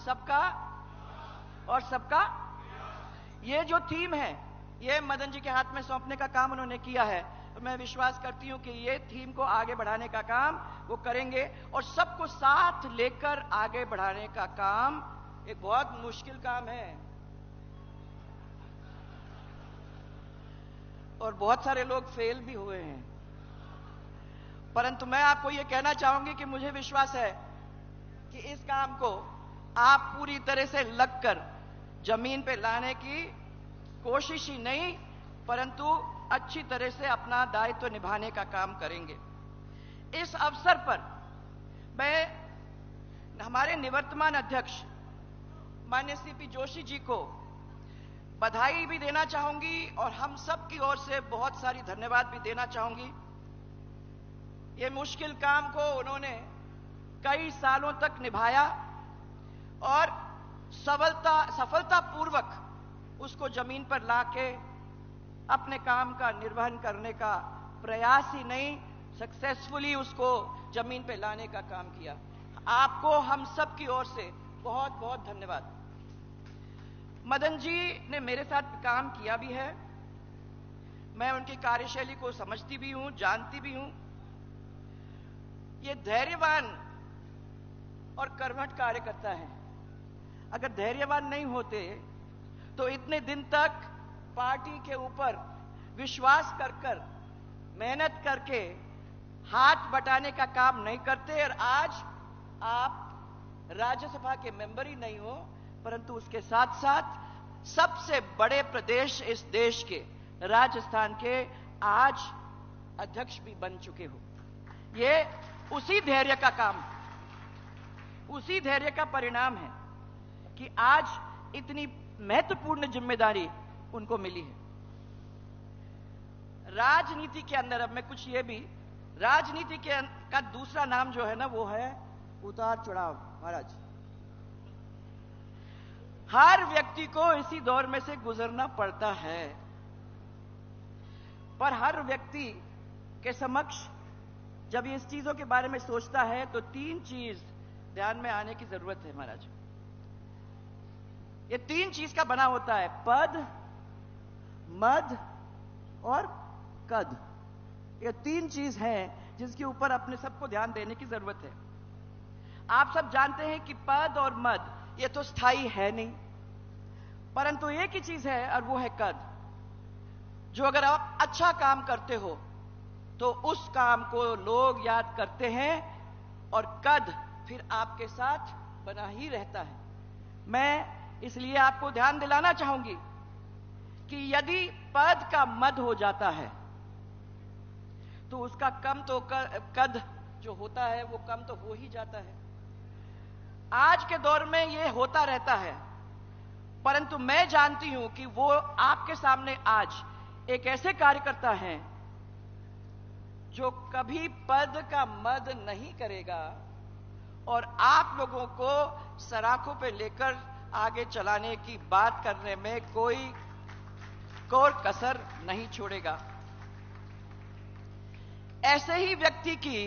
सबका और सबका, ये जो थीम है ये मदन जी के हाथ में सौंपने का काम उन्होंने किया है। तो मैं विश्वास करती हूं कि ये थीम को आगे बढ़ाने का काम वो करेंगे और सबको साथ लेकर आगे बढ़ाने का काम एक बहुत मुश्किल काम है और बहुत सारे लोग फेल भी हुए हैं। परंतु मैं आपको यह कहना चाहूंगी कि मुझे विश्वास है कि इस काम को आप पूरी तरह से लगकर जमीन पे लाने की कोशिश ही नहीं परंतु अच्छी तरह से अपना दायित्व निभाने का काम करेंगे। इस अवसर पर मैं हमारे निवर्तमान अध्यक्ष माननीय सीपी जोशी जी को बधाई भी देना चाहूंगी और हम सब की ओर से बहुत सारी धन्यवाद भी देना चाहूंगी। ये मुश्किल काम को उन्होंने कई सालों तक निभाया और सफलतापूर्वक उसको जमीन पर लाके अपने काम का निर्वहन करने का प्रयास ही नहीं, सक्सेसफुली उसको जमीन पे लाने का काम किया। आपको हम सब की ओर से बहुत बहुत धन्यवाद। मदन जी ने मेरे साथ काम किया भी है, मैं उनकी कार्यशैली को समझती भी हूं, जानती भी हूं। ये धैर्यवान और कर्मठ कार्यकर्ता है। अगर धैर्यवान नहीं होते तो इतने दिन तक पार्टी के ऊपर विश्वास कर मेहनत करके हाथ बटाने का काम नहीं करते और आज आप राज्यसभा के मेंबर ही नहीं हो परंतु उसके साथ साथ सबसे बड़े प्रदेश इस देश के राजस्थान के आज अध्यक्ष भी बन चुके हो। ये उसी धैर्य का काम, उसी धैर्य का परिणाम है कि आज इतनी महत्वपूर्ण जिम्मेदारी उनको मिली है। राजनीति के अंदर अब मैं कुछ ये भी, राजनीति का दूसरा नाम जो है ना वो है उतार चढ़ाव। महाराज, हर व्यक्ति को इसी दौर में से गुजरना पड़ता है पर हर व्यक्ति के समक्ष जब इस चीजों के बारे में सोचता है तो तीन चीज ध्यान में आने की जरूरत है। महाराज, ये तीन चीज का बना होता है, पद, मद और कद। ये तीन चीज हैं जिसके ऊपर अपने सबको ध्यान देने की जरूरत है। आप सब जानते हैं कि पद और मद ये तो स्थायी है नहीं परंतु एक ही चीज है और वो है कद। जो अगर आप अच्छा काम करते हो तो उस काम को लोग याद करते हैं और कद फिर आपके साथ बना ही रहता है। मैं इसलिए आपको ध्यान दिलाना चाहूंगी कि यदि पद का मद हो जाता है तो उसका कम तो कद जो होता है वो कम तो हो ही जाता है। आज के दौर में ये होता रहता है परंतु मैं जानती हूं कि वो आपके सामने आज एक ऐसे कार्यकर्ता हैं जो कभी पद का मद नहीं करेगा और आप लोगों को सराखों पे लेकर आगे चलाने की बात करने में कोई कसर नहीं छोड़ेगा। ऐसे ही व्यक्ति की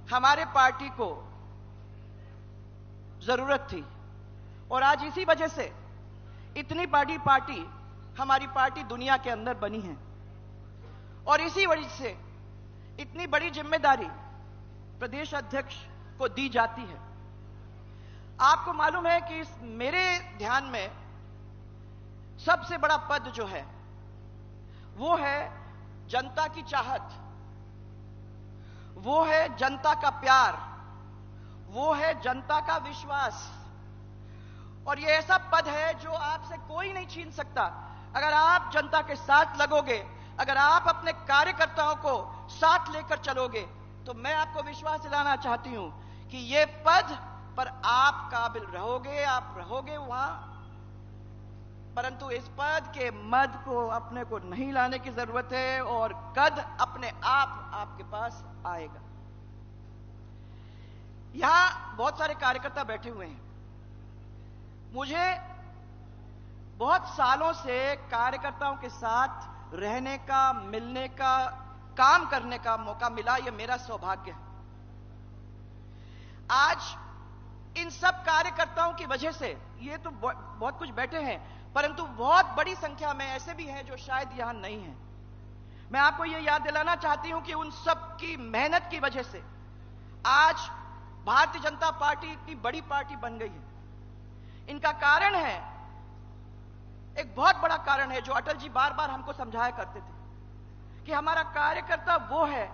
हमारे पार्टी को जरूरत थी और आज इसी वजह से इतनी बड़ी पार्टी हमारी पार्टी दुनिया के अंदर बनी है और इसी वजह से इतनी बड़ी जिम्मेदारी प्रदेश अध्यक्ष को दी जाती है। आपको मालूम है कि मेरे ध्यान में सबसे बड़ा पद जो है वो है जनता की चाहत, वो है जनता का प्यार, वो है जनता का विश्वास और ये ऐसा पद है जो आपसे कोई नहीं छीन सकता। अगर आप जनता के साथ लगोगे, अगर आप अपने कार्यकर्ताओं को साथ लेकर चलोगे तो मैं आपको विश्वास दिलाना चाहती हूं कि ये पद पर आप काबिल रहोगे, आप रहोगे वहां, परंतु इस पद के मद को अपने को नहीं लाने की जरूरत है और कद अपने आप आपके पास आएगा। यहां बहुत सारे कार्यकर्ता बैठे हुए हैं। मुझे बहुत सालों से कार्यकर्ताओं के साथ रहने का, मिलने का, काम करने का मौका मिला। यह मेरा सौभाग्य है। आज इन सब कार्यकर्ताओं की वजह से, ये तो बहुत कुछ बैठे हैं, परंतु बहुत बड़ी संख्या में ऐसे भी हैं जो शायद यहां नहीं हैं। मैं आपको यह याद दिलाना चाहती हूं कि उन सब की मेहनत की वजह से आज भारतीय जनता पार्टी इतनी बड़ी पार्टी बन गई है। इनका कारण है, एक बहुत बड़ा कारण है, जो अटल जी बार बार हमको समझाया करते थे कि हमारा कार्यकर्ता वो है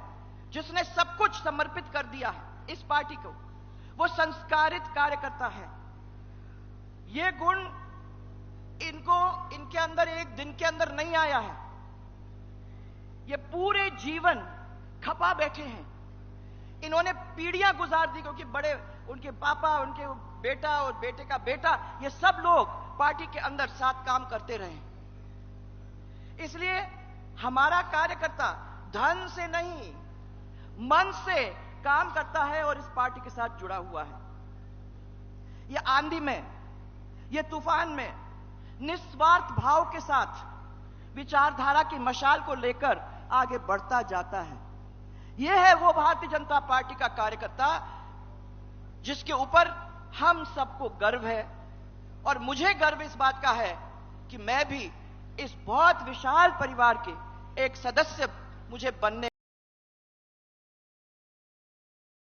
जिसने सब कुछ समर्पित कर दिया है इस पार्टी को। वो संस्कारित कार्यकर्ता है। ये गुण इनके अंदर एक दिन के अंदर नहीं आया है। ये पूरे जीवन खपा बैठे हैं। इन्होंने पीढ़ियां गुजार दी, क्योंकि बड़े उनके पापा, उनके बेटा और बेटे का बेटा, ये सब लोग पार्टी के अंदर साथ काम करते रहे। इसलिए हमारा कार्यकर्ता धन से नहीं, मन से काम करता है और इस पार्टी के साथ जुड़ा हुआ है। ये आंधी में, ये तूफान में निस्वार्थ भाव के साथ विचारधारा की मशाल को लेकर आगे बढ़ता जाता है। यह है वो भारतीय जनता पार्टी का कार्यकर्ता जिसके ऊपर हम सबको गर्व है। और मुझे गर्व इस बात का है कि मैं भी इस बहुत विशाल परिवार के एक सदस्य मुझे बनने